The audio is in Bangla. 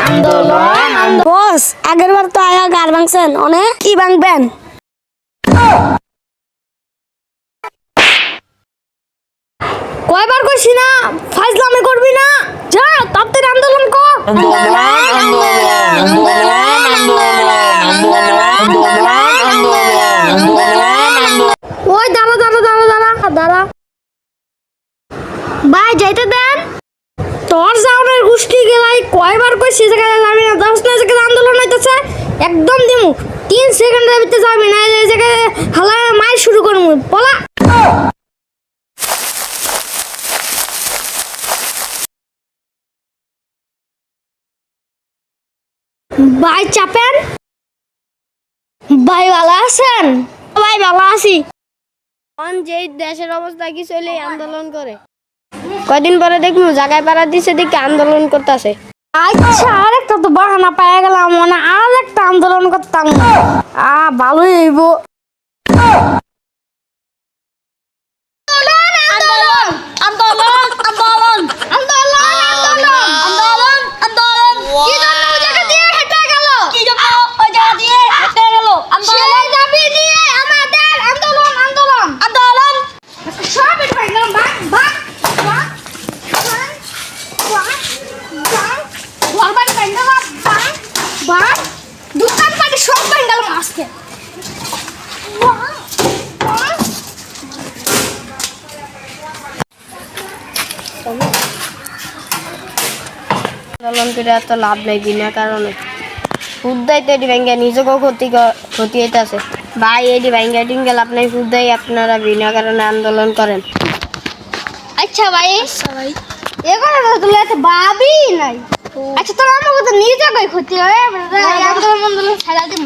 আন্দোলন বস আগের বার তো আয়া গার ভাঙছেন অনেক কি ভাঙবেন কয়বার কইছি না ফাজলামি করবি না যা তাড়াতাড়ি আন্দোলন কর ওই দাঁড়া দাঁড়া দাঁড়া দাঁড়া দাঁড়া ভাই যাইতে দেন তোর জাউনের গোষ্ঠী গেলাই কয়বার কইছি জায়গায় যাবি না 10 না জায়গায় আন্দোলন হইতেছে একদম দিমু 3 সেকেন্ডের ভিতরে যাবি না এই জায়গায় হালা মাই শুরু করমু পলা ভাই চাপেন ভাই ভালো আছেন ভাই ভালো আছি কোন যে দেশের অবস্থা কি চলে আন্দোলন করে কয়দিন পরে দেখমু জায়গায় পাড়া দিছে দেখে আন্দোলন করতেছে আচ্ছা আরেকটা তো বাহানা পাওয়া গেলাম মনে আরেকটা আন্দোলন করতাম ভালোই হইব দোকান পাটি সব বেঙ্গল আজকে আন্দোলন করে এত লাভ নেই বিনা কারণে ফুদ্দাই তো এটি ব্যাঙ্গা নিজেকেও ক্ষতি হইতেছে ভাই এটি ব্যাঙ্গা টিঙ্গেল আপনার ফুদ্দাই আপনারা বিনা কারণে আন্দোলন করেন আচ্ছা ভাই এ কথা তো তুলে এত ভাবি নাই আচ্ছা তোর আমার কথা নিজে কই ক্ষতি হয় আন্দোলন ছাড়া দিন